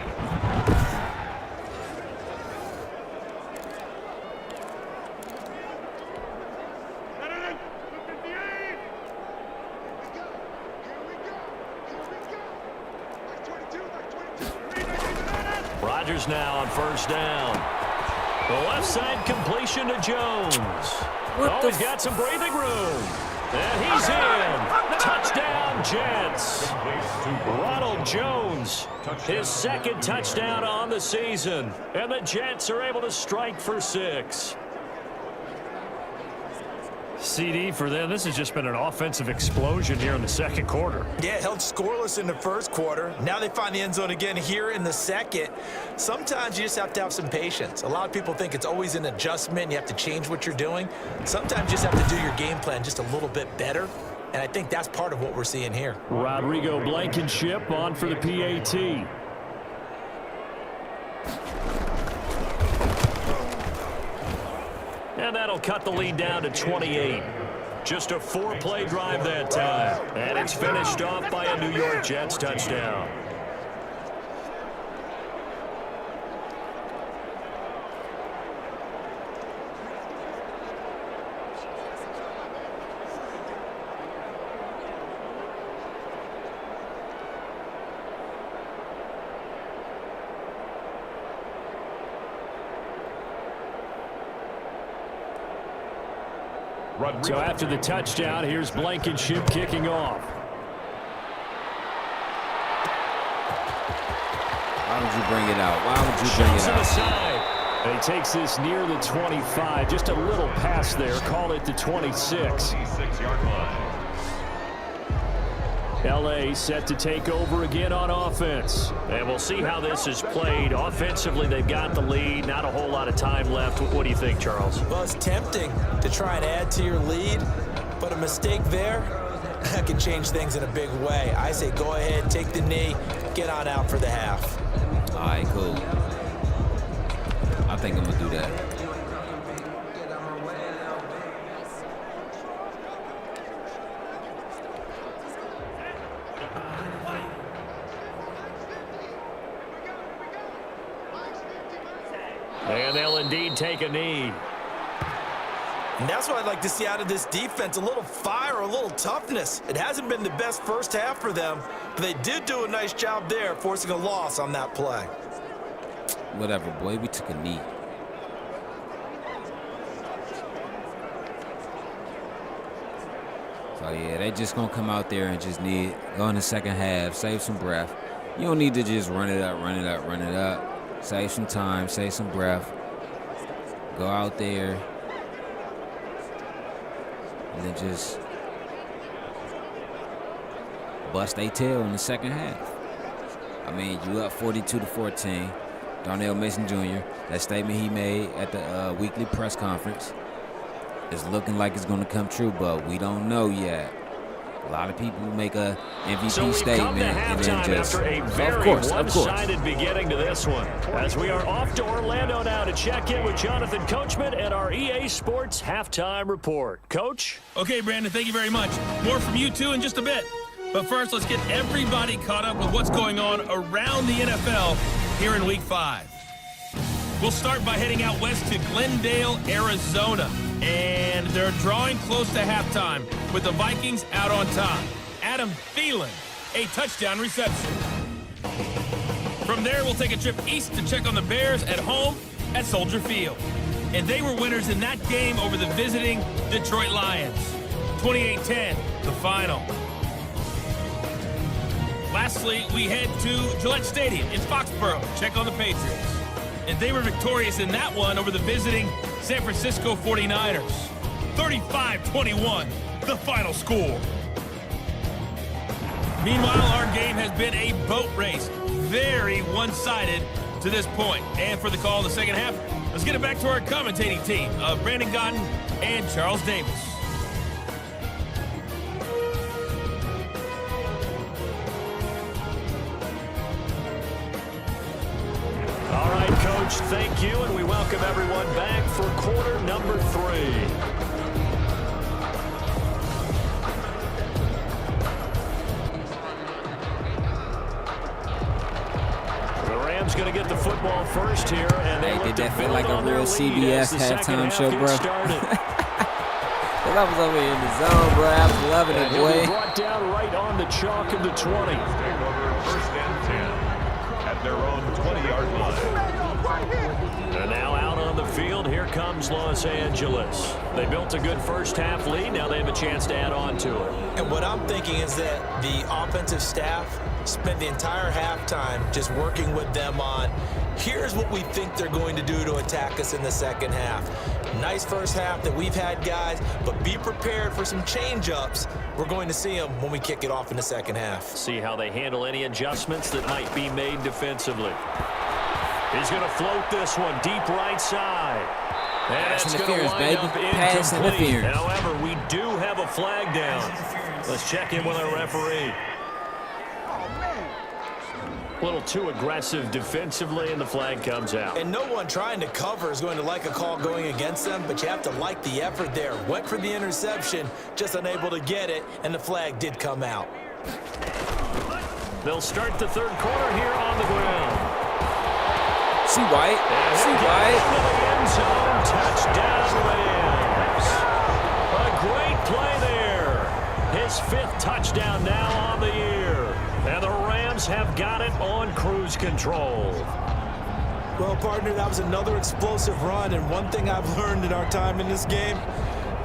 Rodgers now on first down. The left side completion to Jones. He's got some breathing room. And he's in. Touchdown, Jets. Ronald Jones, his second touchdown on the season. And the Jets are able to strike for 6. CD for them, this has just been an offensive explosion here in the second quarter. Yeah, held scoreless in the first quarter. Now they find the end zone again here in the second. Sometimes you just have to have some patience. A lot of people think it's always an adjustment. You have to change what you're doing. Sometimes you just have to do your game plan just a little bit better. And I think that's part of what we're seeing here. Rodrigo Blankenship on for the PAT. And that'll cut the lead down to 28. Just a 4-play drive that time. And it's finished off by a New York Jets touchdown. So after the touchdown, here's Blankenship kicking off. Why would you bring it out? Why would you bring it out? And he takes this near the 25. Just a little pass there. Call it the 26. LA set to take over again on offense. And we'll see how this is played. Offensively, they've got the lead. Not a whole lot of time left. What do you think, Charles? Well, it's tempting to try and add to your lead, but a mistake there can change things in a big way. I say go ahead, take the knee, get on out for the half. All right, cool. I think I'm going to do that. And they'll indeed take a knee. And that's what I'd like to see out of this defense, a little fire, a little toughness. It hasn't been the best first half for them, but they did do a nice job there, forcing a loss on that play. Whatever, boy. We took a knee. So, yeah, they just going to come out there and just go in the second half, save some breath. You don't need to just run it up, run it up, run it up. Save some time, save some breath. Go out there and then just bust their tail in the second half. I mean, you up 42-14. Darnell Mason Jr., that statement he made at the weekly press conference is looking like it's going to come true, but we don't know yet. A lot of people make a MVP statement and then just, after a very one-sided beginning to this one. As we are off to Orlando now to check in with Jonathan Coachman and our EA Sports halftime report. Coach? Okay, Brandon, thank you very much. More from you two in just a bit. But first, let's get everybody caught up with what's going on around the NFL here in Week 5. We'll start by heading out west to Glendale, Arizona. And they're drawing close to halftime with the Vikings out on top. Adam Thielen, a touchdown reception. From there, we'll take a trip east to check on the Bears at home at Soldier Field. And they were winners in that game over the visiting Detroit Lions. 28-10, the final. Lastly, we head to Gillette Stadium in Foxborough to check on the Patriots. And they were victorious in that one over the visiting San Francisco 49ers. 35-21, the final score. Meanwhile, our game has been a boat race. Very one-sided to this point. And for the call in the second half, let's get it back to our commentating team of Brandon Gotton and Charles Davis. All right, Coach, thank you, and we welcome everyone back for quarter number 3. The Rams going to get the football first here, and they did that feel like a real CBS halftime show, bro? I was over here in the zone, bro. I was loving it, boy. Brought down right on the chalk of the 20. First and 10 at their own 20-yard line. They're now out on the field. Here comes Los Angeles. They built a good first-half lead. Now they have a chance to add on to it. And what I'm thinking is that the offensive staff spent the entire halftime just working with them on, here's what we think they're going to do to attack us in the second half. Nice first half that we've had, guys, but be prepared for some change-ups. We're going to see them when we kick it off in the second half. See how they handle any adjustments that might be made defensively. He's going to float this one deep right side. And it's going to wind up incomplete. However, we do have a flag down. Let's check in with our referee. A little too aggressive defensively, and the flag comes out. And no one trying to cover is going to like a call going against them, but you have to like the effort there. Went for the interception, just unable to get it, and the flag did come out. They'll start the third quarter here on the ground. See White. See White. End zone, touchdown Rams. A great play there. His 5th touchdown now on the year. And the Rams have got it on cruise control. Well, partner, that was another explosive run, and one thing I've learned in our time in this game,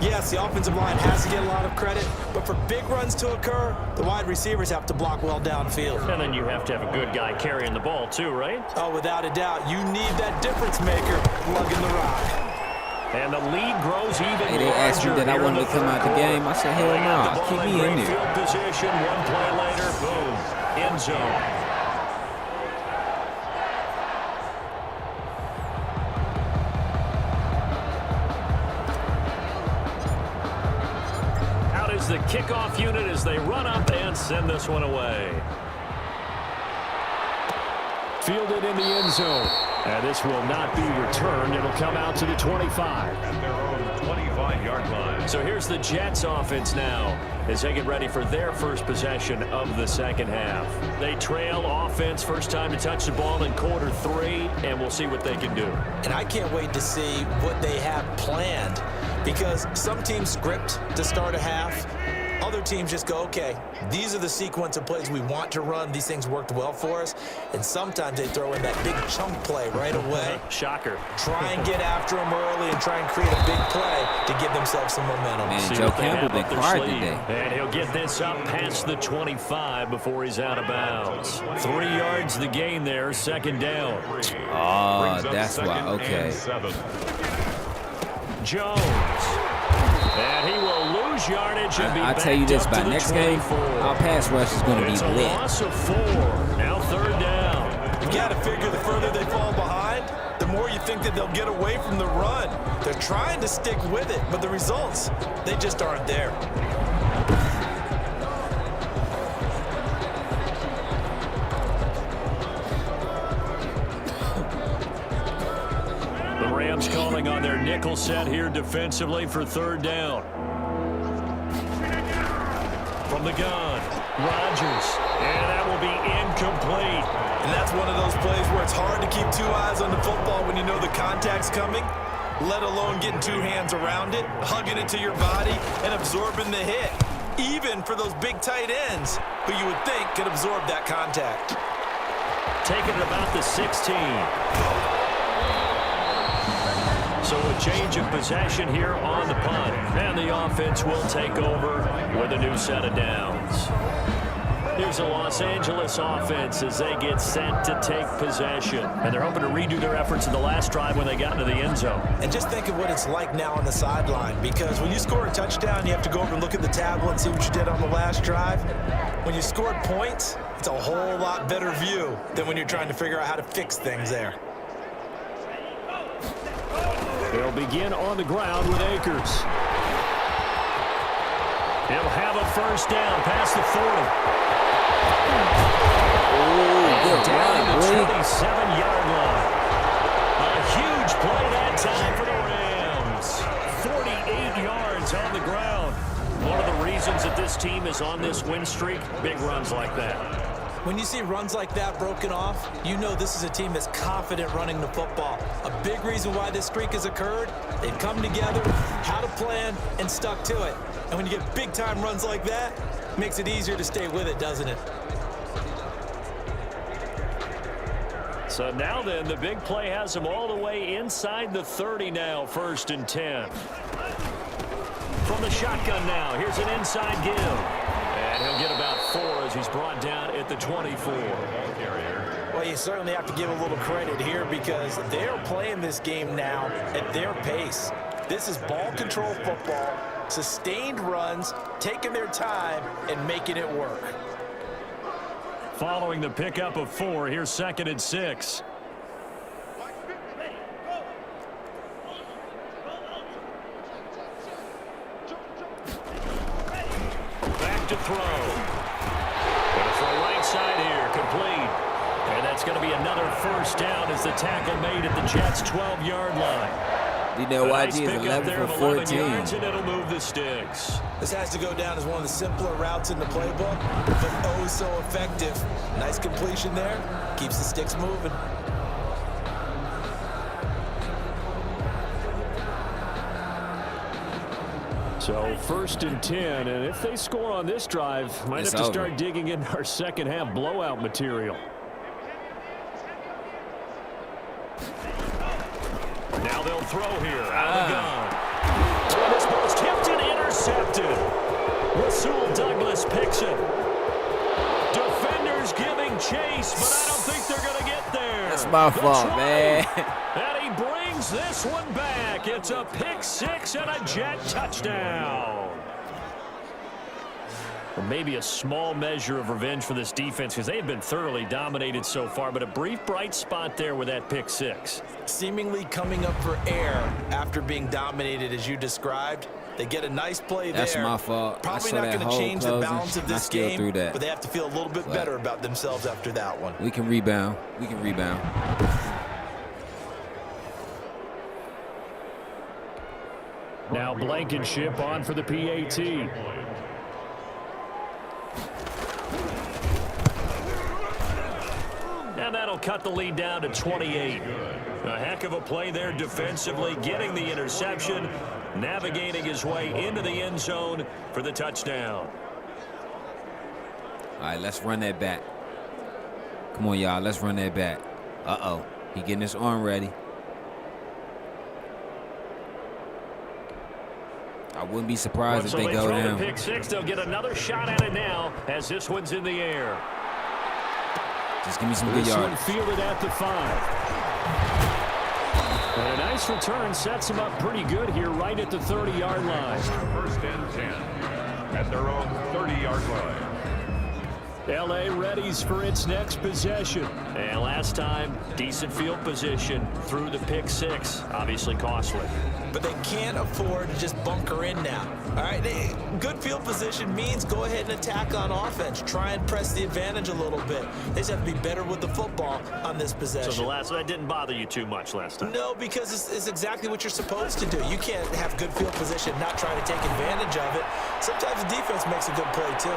yes, the offensive line has to get a lot of credit, but for big runs to occur, the wide receivers have to block well downfield. And then you have to have a good guy carrying the ball too, right? Oh, without a doubt. You need that difference maker lugging the rock. And the lead grows even larger. Hey, they asked me that I wanted to come out the game. I said, hell no, keep me in there. Field position, one play later, boom, end zone. Out is the kickoff unit as they run up and send this one away. Fielded in the end zone. And this will not be returned. It'll come out to the 25. At their own 25-yard line. So here's the Jets offense now as they get ready for their first possession of the second half. They trail offense, first time to touch the ball in quarter 3, and we'll see what they can do. And I can't wait to see what they have planned, because some teams script to start a half. Other teams just go, okay, these are the sequence of plays we want to run. These things worked well for us. And sometimes they throw in that big chunk play right away. Shocker. Try and get after them early and try and create a big play to give themselves some momentum. Man, Joe Campbell been quiet today. And he'll get this up past the 25 before he's out of bounds. 3 yards the gain there, second down. Oh, that's why. Okay. Jones. And he will lose yardage and be I tell you this, by backed up to the next game, 24. our pass rush is going to be It's a lit. loss of 4. Now third down. You got to figure the further they fall behind, the more you think that they'll get away from the run. They're trying to stick with it, but the results, they just aren't there. The Rams calling on their nickel set here defensively for third down. From the gun, Rodgers, and that will be incomplete. And that's one of those plays where it's hard to keep 2 eyes on the football when you know the contact's coming, let alone getting 2 hands around it, hugging it to your body, and absorbing the hit. Even for those big tight ends who you would think could absorb that contact. Taking it about the 16. So a change of possession here on the punt. And the offense will take over with a new set of downs. Here's the Los Angeles offense as they get set to take possession. And they're hoping to redo their efforts in the last drive when they got into the end zone. And just think of what it's like now on the sideline, because when you score a touchdown, you have to go over and look at the tablet and see what you did on the last drive. When you scored points, it's a whole lot better view than when you're trying to figure out how to fix things there. They'll begin on the ground with Akers. He'll have a first down past the 40. Good Down run, to boy. the 27-yard line. A huge play that time for the Rams. 48 yards on the ground. One of the reasons that this team is on this win streak, big runs like that. When you see runs like that broken off, you know this is a team that's confident running the football. A big reason why this streak has occurred, they've come together, had a plan, and stuck to it. And when you get big-time runs like that, it makes it easier to stay with it, doesn't it? So now then, the big play has him all the way inside the 30 now, 1st and 10. From the shotgun now, here's an inside give. And he'll get about 4 as he's brought down at the 24. Well, you certainly have to give a little credit here because they're playing this game now at their pace. This is ball control football, sustained runs, taking their time, and making it work. Following the pickup of 4, here's 2nd and 6. Back to throw. Gonna throw right side here, complete. And that's going to be another 1st down as the tackle made at the Jets' 12-yard line. You know, YG is 11 for 14. Yards, and it'll move the sticks. This has to go down as one of the simpler routes in the playbook, but oh so effective. Nice completion there. Keeps the sticks moving. So 1st and 10, and if they score on this drive, might have to start digging into our second half blowout material. Now they'll throw here, out of the gun. And this ball's tipped and intercepted. Rasul Douglas picks it. Defenders giving chase, but I don't think they're going to get there. That's my fault, man. And he brings this one back. It's a pick 6 and a Jet touchdown. Or maybe a small measure of revenge for this defense because they've been thoroughly dominated so far, but a brief bright spot there with that pick 6. Seemingly coming up for air after being dominated as you described. They get a nice play there. That's my fault. Probably not going to change the balance of this game, but they have to feel a little bit better about themselves after that one. We can rebound. We can rebound. Now Blankenship on for the PAT. And that'll cut the lead down to 28. A heck of a play there defensively, getting the interception, navigating his way into the end zone for the touchdown. All right, let's run that back. Come on, y'all. Let's run that back. Uh-oh. He getting his arm ready. I wouldn't be surprised if they go down. Pick 6, they'll get another shot at it now as this one's in the air. Just give me some good yards. Fielded at the 5. And a nice return sets them up pretty good here right at the 30-yard line. 1st and 10 at their own 30-yard line. L.A. readies for its next possession. And last time, decent field position through the pick 6. Obviously costly. But they can't afford to just bunker in now. All right, good field position means go ahead and attack on offense. Try and press the advantage a little bit. They just have to be better with the football on this possession. So the last one, that didn't bother you too much last time? No, because it's exactly what you're supposed to do. You can't have good field position, not try to take advantage of it. Sometimes the defense makes a good play, too.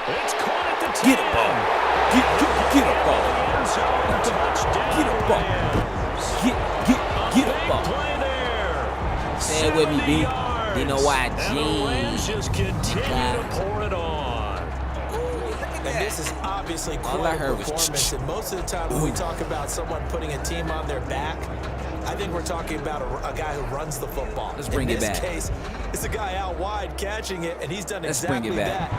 It's caught at the 10. Get a ball. Get a ball. Get a ball. Get a ball. Play there. Stay with me, B. You know why, And the Rams just continue to pour it on. And this is obviously All I heard was performance. And most of the time when we talk about someone putting a team on their back, I think we're talking about a guy who runs the football. Let's bring it back. In this case, it's a guy out wide catching it, and he's done exactly that.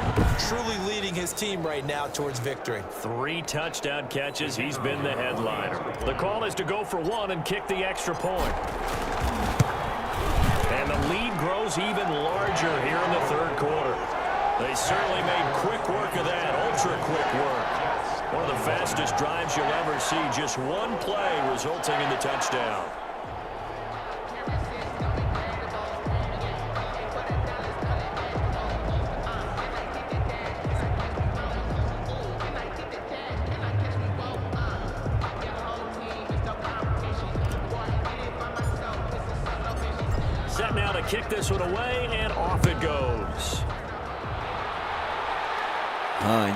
Truly leading his team right now towards victory. 3 touchdown catches. He's been the headliner. The call is to go for 1 and kick the extra point. And the lead grows even larger here in the 3rd quarter. They certainly made quick work of that, ultra quick work. One of the fastest drives you'll ever see. Just one play resulting in the touchdown. Set now to kick this one away, and off it goes.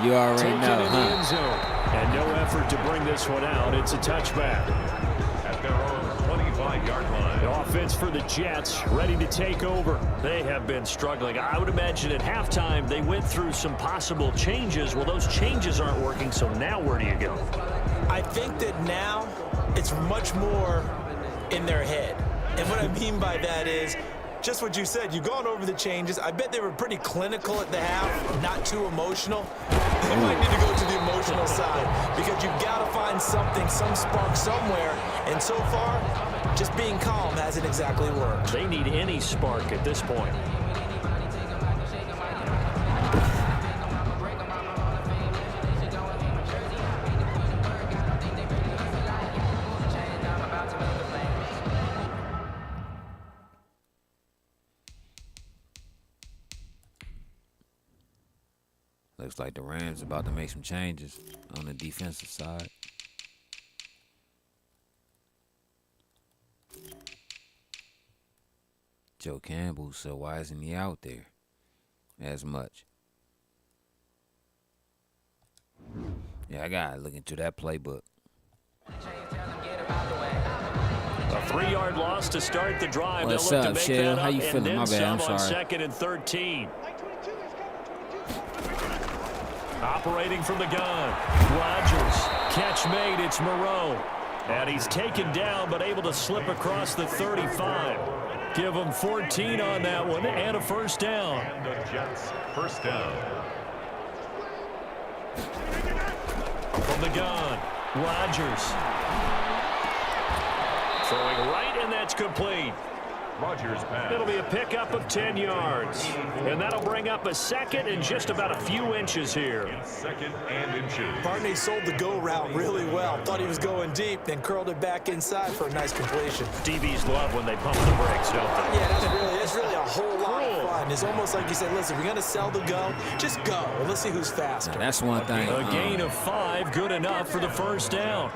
You already know, In the end zone. And no effort to bring this one out. It's a touchback. At their own 25-yard line. The offense for the Jets ready to take over. They have been struggling. I would imagine at halftime they went through some possible changes. Well, those changes aren't working, so now where do you go? I think that now it's much more in their head. And what I mean by that is just what you said. You've gone over the changes. I bet they were pretty clinical at the half, not too emotional. They might need to go to the emotional side because you've got to find something, some spark somewhere. And so far, just being calm hasn't exactly worked. They need any spark at this point. Looks like the Rams about to make some changes on the defensive side. Joe Campbell, so why isn't he out there as much? Yeah, I gotta look into that playbook. A 3-yard loss to start the drive. What's They'll look up, to make Shell? that How up you feeling? and My then bad, I'm some on sorry. 2nd and 13. Operating from the gun. Rodgers. Catch made. It's Moreau. And he's taken down but able to slip across the 35. Give him 14 on that one and a first down. And the Jets, first down. From the gun. Rodgers. Throwing right, and that's complete. Rodgers pass. It'll be a pickup of 10 yards. And that'll bring up a second and just about a few inches here. Second and inches. Barney sold the go route really well. Thought he was going deep, then curled it back inside for a nice completion. DBs love when they pump the brakes, don't they? Yeah, that's really a whole lot of fun. It's almost like you said, listen, if you're going to sell the go, just go. And let's see who's faster. Now, that's one thing. A gain of 5, good enough for the first down.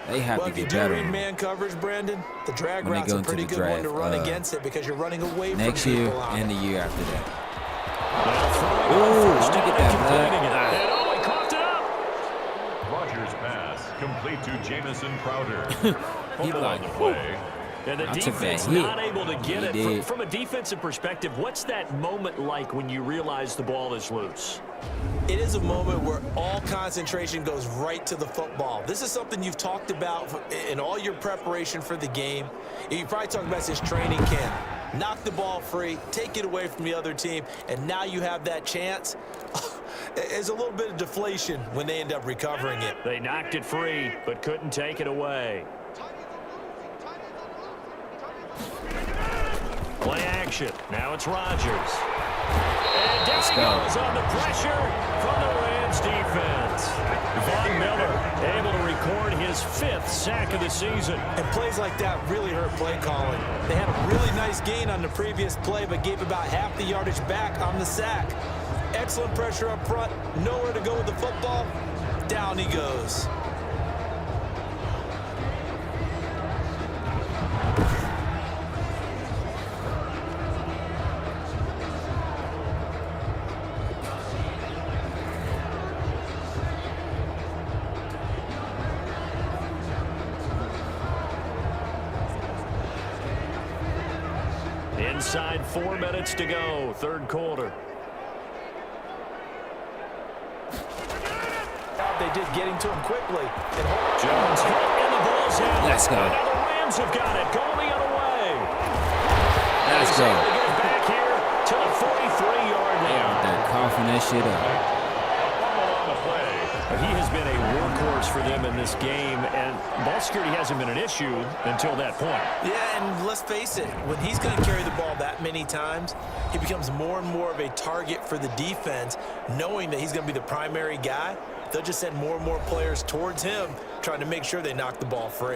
They have Well, to if you get do better read man coverage, Brandon, the drag when they route's go a into pretty the good one to draft, run against it because you're running away from next people year on and it. the year after that. Ooh, look at that, And oh, he coughed it up. Rodgers pass. Complete to Jamison Crowder. He Hold like, on the play. And the I took that defense hit. not able to get He it. did. From a defensive perspective, what's that moment like when you realize the ball is loose? It is a moment where all concentration goes right to the football. This is something you've talked about in all your preparation for the game. You probably talked about this training camp. Knock the ball free, take it away from the other team, and now you have that chance. There's a little bit of deflation when they end up recovering it. They knocked it free, but couldn't take it away. Play action. Now it's Rodgers. And down he goes on the pressure from the Rams defense. Von Miller able to record his 5th sack of the season. And plays like that really hurt play calling. They had a really nice gain on the previous play, but gave about half the yardage back on the sack. Excellent pressure up front. Nowhere to go with the football. Down he goes. Inside 4 minutes to go, 3rd quarter. They did getting to him quickly. Jones hit and the ball's out. Let's go. And now the Rams have got it, going the other way. Let's He's go. able to get it back here to the 43-yard line. They're coughing that shit up. He has been a workhorse for them in this game, and ball security hasn't been an issue until that point. Yeah, and let's face it, when he's going to carry the ball that many times, he becomes more and more of a target for the defense, knowing that he's going to be the primary guy. They'll just send more and more players towards him, trying to make sure they knock the ball free.